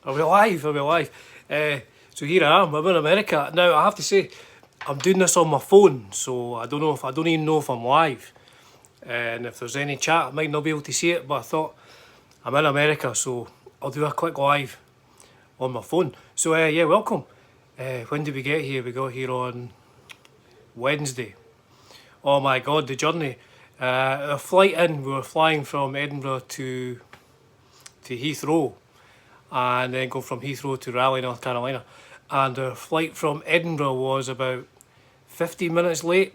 Are we live? Are we live? So here I am. I'm in America now. I have to say, I'm doing this on my phone, so I don't even know if I'm live, and if there's any chat, I might not be able to see it. But I thought I'm in America, so I'll do a quick live on my phone. So yeah, welcome. When did we get here? We got here on Wednesday. Oh my God, the journey. Our flight in. We were flying from Edinburgh to Heathrow, and then go from Heathrow to Raleigh, North Carolina. And our flight from Edinburgh was about 15 minutes late.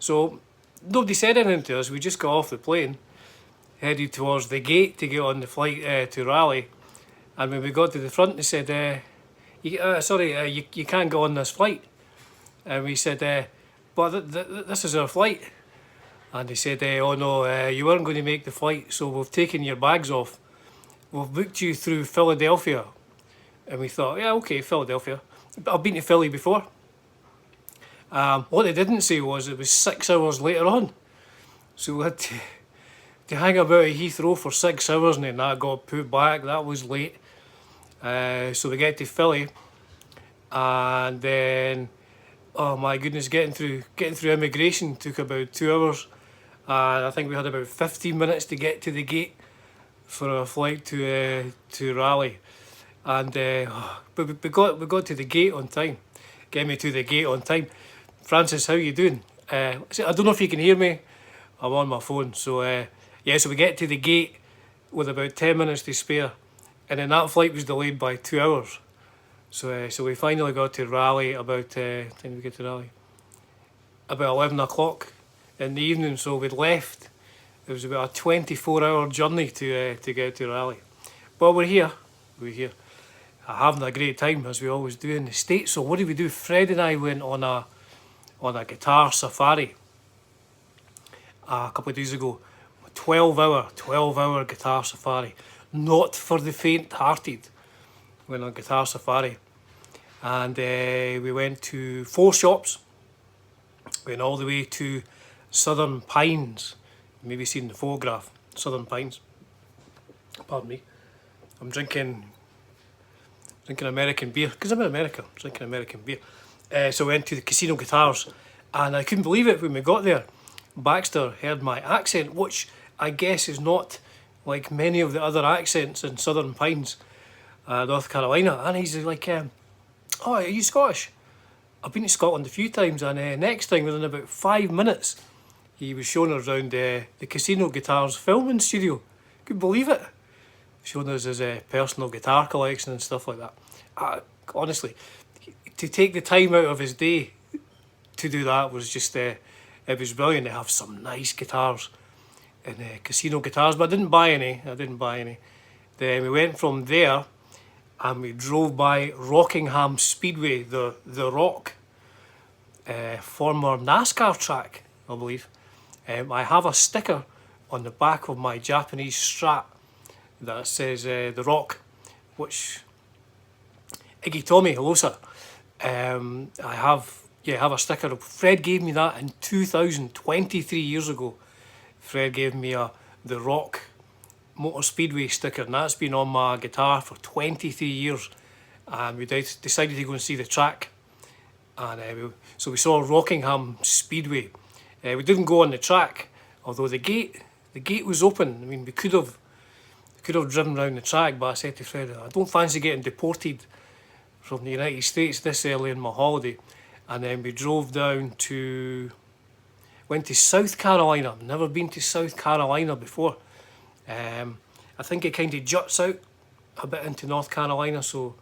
So nobody said anything to us. We just got off the plane, headed towards the gate to get on the flight to Raleigh. And when we got to the front, they said, you can't go on this flight. And we said, but this is our flight. And they said, oh no, you weren't going to make the flight, so we've taken your bags off. We've booked you through Philadelphia. And we thought, yeah, okay, Philadelphia. But I've been to Philly before. What they didn't say was it was 6 hours later on. So we had to hang about at Heathrow for 6 hours, and then that got put back. That was late. So we get to Philly, and then, oh my goodness, getting through immigration took about 2 hours. And I think we had about 15 minutes to get to the gate for our flight to Raleigh. And but we got to the gate on time. Get me to the gate on time. Francis, how you doing? I don't know if you can hear me. I'm on my phone. So yeah, so we get to the gate with about 10 minutes to spare, and then that flight was delayed by 2 hours. So so we finally got to Raleigh about when did we get to Raleigh? About 11 o'clock in the evening. So we'd left. It was about a 24-hour journey to get to Raleigh. But we're here. We're here. Having a great time, as we always do in the States. So what did we do? Fred and I went on a guitar safari a couple of days ago. 12-hour guitar safari. Not for the faint-hearted. Went on guitar safari. And we went to 4 shops. Went all the way to Southern Pines. Maybe seen the photograph. Southern Pines. Pardon me. I'm drinking American beer, because I'm in America, drinking American beer. So I went to the Casino Guitars, and I couldn't believe it when we got there. Baxter heard my accent, which I guess is not like many of the other accents in Southern Pines, North Carolina. And he's like, oh, are you Scottish? I've been to Scotland a few times, and next thing, within about 5 minutes, he was showing us around the Casino Guitars filming studio. Couldn't believe it. Showing us his personal guitar collection and stuff like that. Honestly, to take the time out of his day to do that was just, it was brilliant. They have some nice guitars in Casino Guitars, but I didn't buy any. Then we went from there and we drove by Rockingham Speedway, the Rock, former NASCAR track, I believe. I have a sticker on the back of my Japanese Strat that says The Rock, which Iggy Tommy, hello sir. I have a sticker. Fred gave me that in 2023 years ago. Fred gave me a The Rock Motor Speedway sticker, and that's been on my guitar for 23 years. And we decided to go and see the track, and so we saw Rockingham Speedway. We didn't go on the track, although the gate was open. I mean, we could have driven around the track, but I said to Fred, I don't fancy getting deported from the United States this early in my holiday. And then we drove down went to South Carolina. I've never been to South Carolina before. I think it kind of juts out a bit into North Carolina, so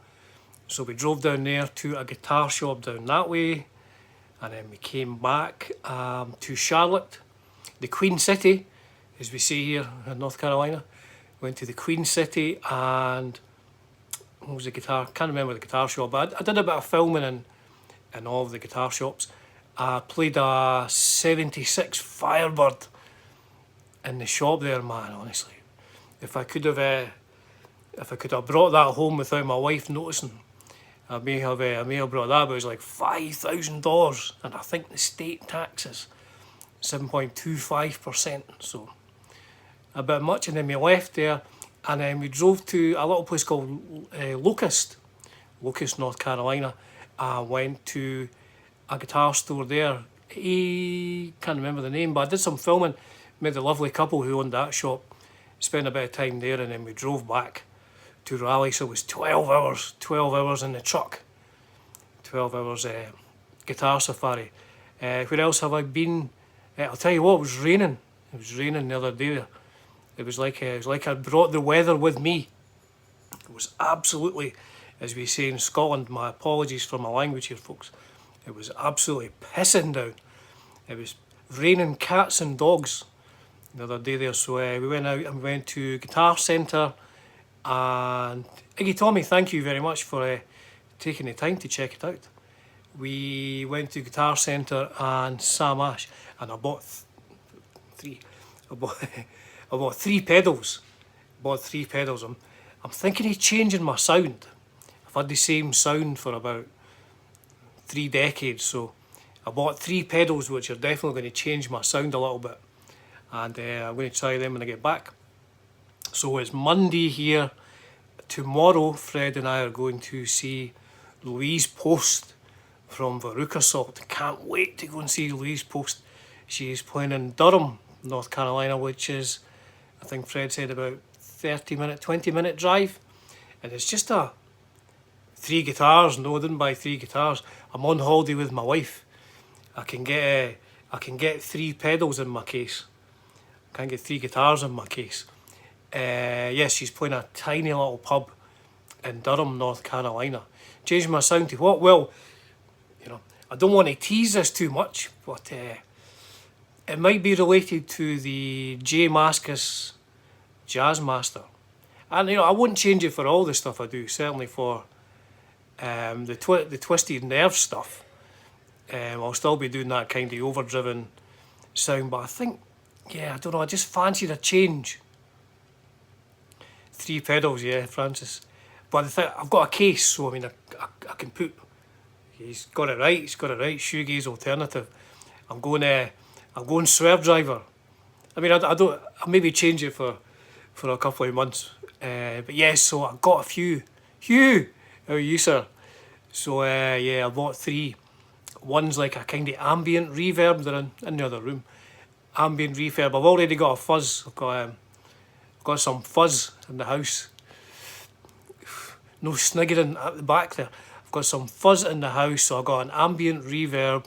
we drove down there to a guitar shop down that way, and then we came back to Charlotte, the Queen City, as we say here in North Carolina. Went to the Queen City, and what was the guitar? Can't remember the guitar shop, but I did a bit of filming in all of the guitar shops. I played a 76 Firebird in the shop there, man. Honestly, if I could have brought that home without my wife noticing, I may have brought that, but it was like $5,000, and I think the state tax is 7.25%. So a bit much, and then we left there And then we drove to a little place called Locust, North Carolina. I went to a guitar store there. Can't remember the name, but I did some filming. Met a lovely couple who owned that shop. Spent a bit of time there, and then we drove back to Raleigh. So it was 12 hours in the truck. 12 hours guitar safari. Where else have I been? I'll tell you what, it was raining. It was raining the other day. It was like I brought the weather with me. It was absolutely, as we say in Scotland, my apologies for my language here, folks. It was absolutely pissing down. It was raining cats and dogs the other day there. So we went out and went to Guitar Centre. And Iggy Tommy, thank you very much for taking the time to check it out. We went to Guitar Centre and Sam Ash, and I bought three. I bought three pedals. I'm thinking of changing my sound. I've had the same sound for about 3 decades, so I bought 3 pedals which are definitely going to change my sound a little bit, and I'm going to try them when I get back. So it's Monday here. Tomorrow Fred and I are going to see Louise Post from Veruca Salt. Can't wait to go and see Louise Post. She's playing in Durham, North Carolina, which is, I think Fred said, about 20-minute drive. And it's just 3 guitars. No, I didn't buy 3 guitars. I'm on holiday with my wife. I can get 3 pedals in my case. I can't get 3 guitars in my case. Yes, she's playing a tiny little pub in Durham, North Carolina. Changed my sound to what? Well, you know, I don't want to tease this too much, but it might be related to the J Mascis Jazzmaster. And you know, I wouldn't change it for all the stuff I do, certainly for the Twisted Nerve stuff. I'll still be doing that kind of overdriven sound, but I think, yeah, I don't know, I just fancied a change. 3 pedals, yeah, Francis. But the thing, I've got a case, so I mean, I can put. He's got it right. Shoegaze alternative. I'm going Swerve Driver. I mean, I don't. I'll maybe change it for a couple of months. But yes, so I got a few. Hugh, how are you, sir? So yeah, I bought 3. One's like a kind of ambient reverb. They're in the other room. Ambient reverb. I've already got a fuzz. I've got some fuzz in the house. No sniggering at the back there. I've got some fuzz in the house, so I've got an ambient reverb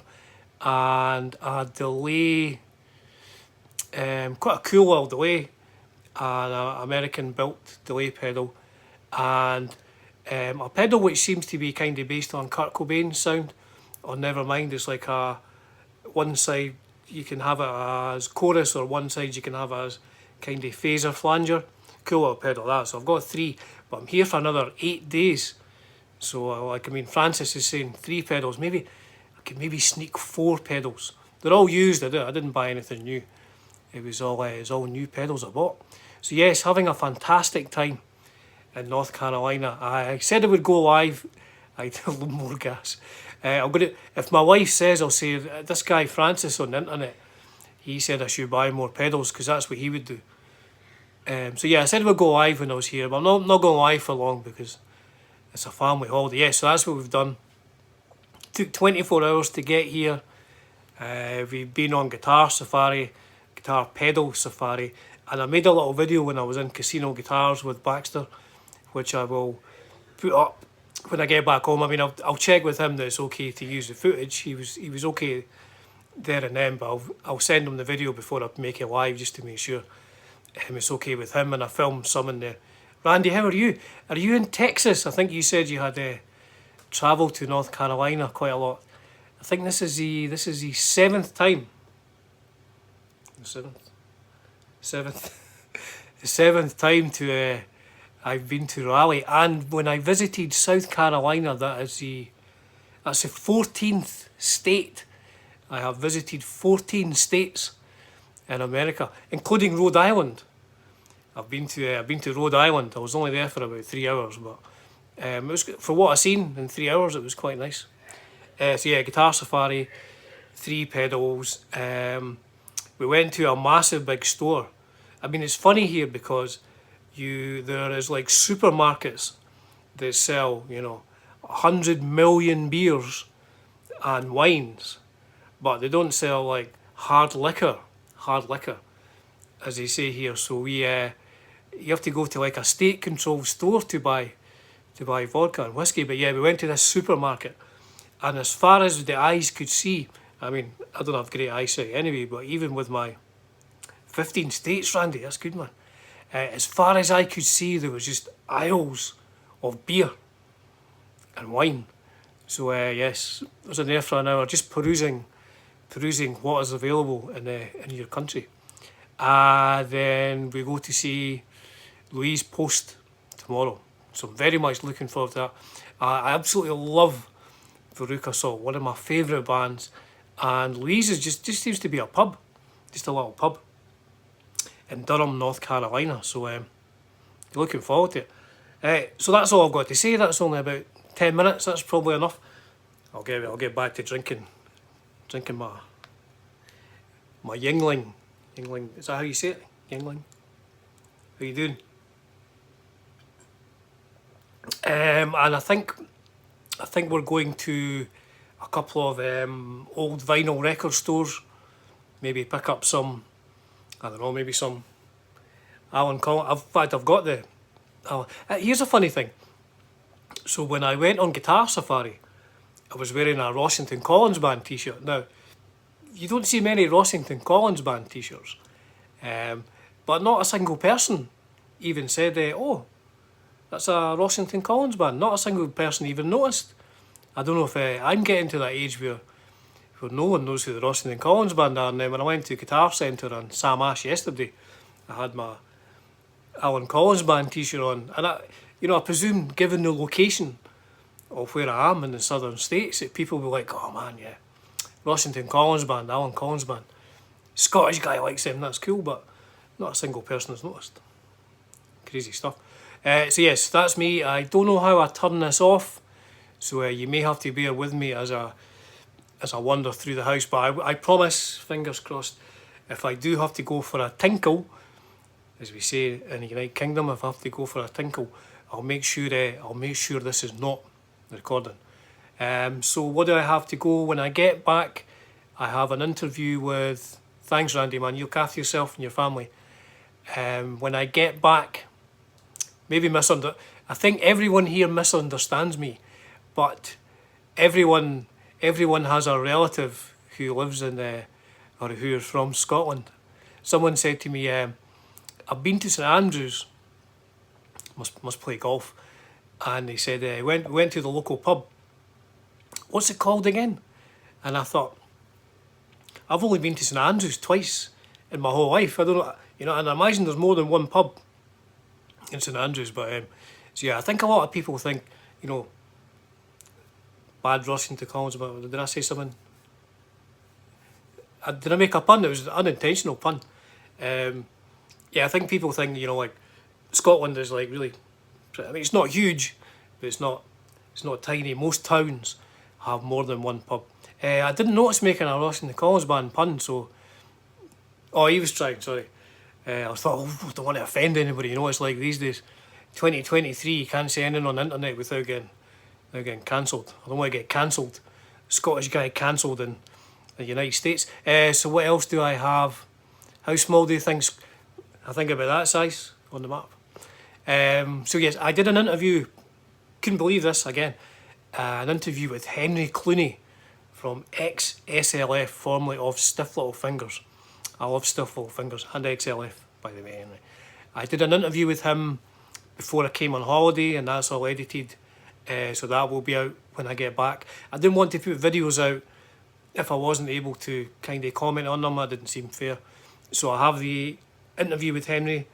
and a delay, quite a cool little delay, and an American built delay pedal, and a pedal which seems to be kind of based on Kurt Cobain's sound, or Nevermind. It's like one side you can have it as chorus, or one side you can have it as kind of phaser flanger. Cool little pedal that. So I've got 3, but I'm here for another 8 days. So like, I mean, Francis is saying 3 pedals. Maybe I could sneak 4 pedals. They're all used. I didn't buy anything new. It was all new pedals I bought. So yes, having a fantastic time in North Carolina. I said I would go live. I had a little more gas. If my wife says, I'll say, this guy Francis on the internet, he said I should buy more pedals because that's what he would do. So yeah, I said I would go live when I was here, but I'm not going live for long because it's a family holiday. Yeah, so that's what we've done. Took 24 hours to get here. We've been on guitar safari, guitar pedal safari, and I made a little video when I was in Casino Guitars with Baxter, which I will put up when I get back home. I mean, I'll check with him that it's okay to use the footage. He was okay there and then, but I'll send him the video before I make it live just to make sure it's okay with him. And I filmed some in there. Randy, how are you? Are you in Texas? I think you said you had travelled to North Carolina quite a lot. I think this is the 7th time. The 7th time to I've been to Raleigh, and when I visited South Carolina, that's the 14th state. I have visited 14 states in America, including Rhode Island. I've been to Rhode Island. I was only there for about 3 hours, but it was, for what I seen in 3 hours, it was quite nice. So yeah, guitar safari, 3 pedals. We went to a massive big store. I mean, it's funny here because there is like supermarkets that sell, 100 million beers and wines, but they don't sell like hard liquor, as they say here. So you have to go to like a state-controlled store to buy vodka and whiskey. But yeah, we went to this supermarket, and as far as the eyes could see, I mean, I don't have great eyesight anyway, but even with my 15 states, Randy, that's good, man. As far as I could see, there was just aisles of beer and wine. So yes, I was in there for an hour just perusing what is available in your country. Then we go to see Louise Post tomorrow. So I'm very much looking forward to that. I absolutely love Veruca Salt, one of my favourite bands. And Louise is just seems to be a pub, just a little pub in Durham, North Carolina. So looking forward to it. So that's all I've got to say. That's only about 10 minutes. That's probably enough. I'll get back to drinking my Yingling. Yingling, is that how you say it? Yingling. How you doing? And I think we're going to a couple of old vinyl record stores. Maybe pick up some, I don't know, maybe some Alan Collins. In fact, I've got the. Here's a funny thing. So when I went on Guitar Safari, I was wearing a Rossington Collins Band t-shirt. Now, you don't see many Rossington Collins Band t-shirts, but not a single person even said, oh, that's a Rossington Collins Band. Not a single person even noticed. I don't know if I'm getting to that age where no one knows who the Rossington Collins Band are. And then when I went to Guitar Centre on Sam Ash yesterday, I had my Alan Collins Band t-shirt on, and I presume, given the location of where I am in the southern states, that people will be like, oh man, yeah, Rossington Collins Band, Alan Collins Band, Scottish guy likes them, that's cool, but not a single person has noticed. Crazy stuff. So yes, that's me. I don't know how I turn this off, so you may have to bear with me as I wander through the house, but I promise, fingers crossed, if I do have to go for a tinkle, as we say in the United Kingdom, if I have to go for a tinkle, I'll make sure this is not recording. So what do I have to go when I get back? I have an interview with. Thanks, Randy, man. You look after yourself and your family. When I get back, I think everyone here misunderstands me, but everyone has a relative who lives in or who is from Scotland. Someone said to me, I've been to St Andrews, must play golf, and they said went to the local pub. What's it called again? And I thought, I've only been to St Andrews twice in my whole life. I don't know, and I imagine there's more than one pub in St Andrews. But so yeah, I think a lot of people think, bad Rossington Collins. But did I say something? Did I make a pun? It was an unintentional pun. Yeah, I think people think, like Scotland is like really. I mean, it's not huge, but it's not tiny. Most towns have more than one pub. I didn't notice making a Rossington Collins Band pun, so. Oh, he was trying. Sorry. I thought, I don't want to offend anybody. It's like these days, 2023, you can't say anything on the internet without getting cancelled. I don't want to get cancelled. Scottish guy cancelled in the United States. So what else do I have? How small do you think? I think about that size on the map. So yes, I did an interview. Couldn't believe this again. An interview with Henry Clooney from ex-SLF, formerly of Stiff Little Fingers. I love Stiff Little Fingers and XLF, by the way. Anyway, I did an interview with him before I came on holiday, and that's all edited. So that will be out when I get back. I didn't want to put videos out if I wasn't able to kind of comment on them. That didn't seem fair. So I have the interview with Henry,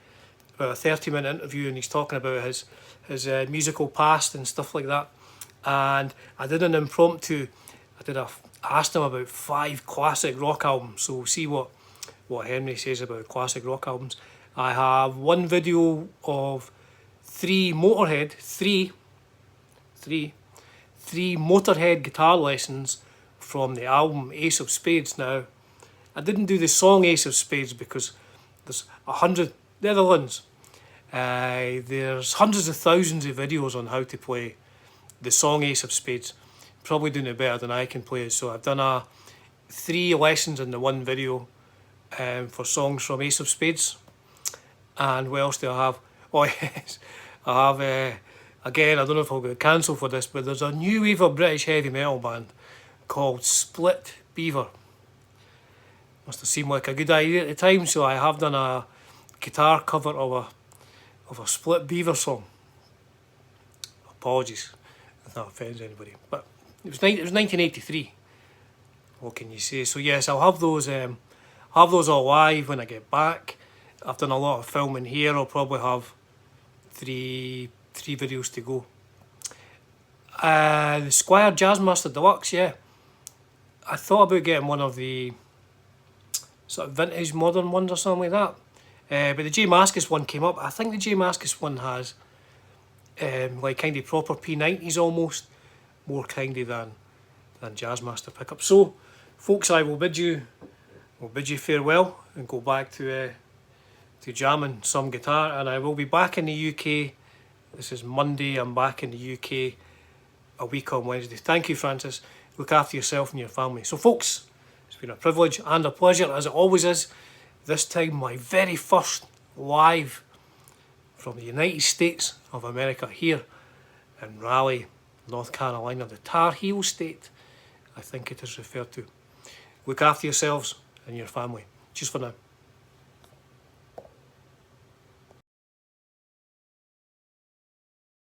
about a 30-minute interview, and he's talking about his musical past and stuff like that. And I did an impromptu. I asked him about 5 classic rock albums. So we'll see what Henry says about classic rock albums. I have one video of 3 Motorhead guitar lessons from the album Ace of Spades. Now, I didn't do the song Ace of Spades because there's 100. They're the ones. There's hundreds of thousands of videos on how to play the song Ace of Spades. Probably doing it better than I can play it. So I've done 3 lessons in the one video for songs from Ace of Spades. And what else do I have? Oh yes, I have, again, I don't know if I'll get cancelled for this, but there's a new wave of British heavy metal band called Split Beaver. Must have seemed like a good idea at the time, so I have done a guitar cover of a Split Beaver song. Apologies if that offends anybody, but it was 1983. What can you say? So yes, I'll have those all live when I get back. I've done a lot of filming here. I'll probably have three videos to go. The Squier Jazzmaster Deluxe, yeah. I thought about getting one of the sort of vintage modern ones or something like that. But the J Mascis one came up. I think the J Mascis one has like kind of proper P90s almost, more kindy than Jazzmaster pickup. So, folks, I will bid you farewell and go back to jamming some guitar, and I will be back in the UK. This is Monday. I'm back in the UK a week on Wednesday. Thank you, Francis. Look after yourself and your family. So, folks, it's been a privilege and a pleasure, as it always is. This time, my very first live from the United States of America, here in Raleigh, North Carolina, the Tar Heel State, I think it is referred to. Look after yourselves and your family. Cheers for now.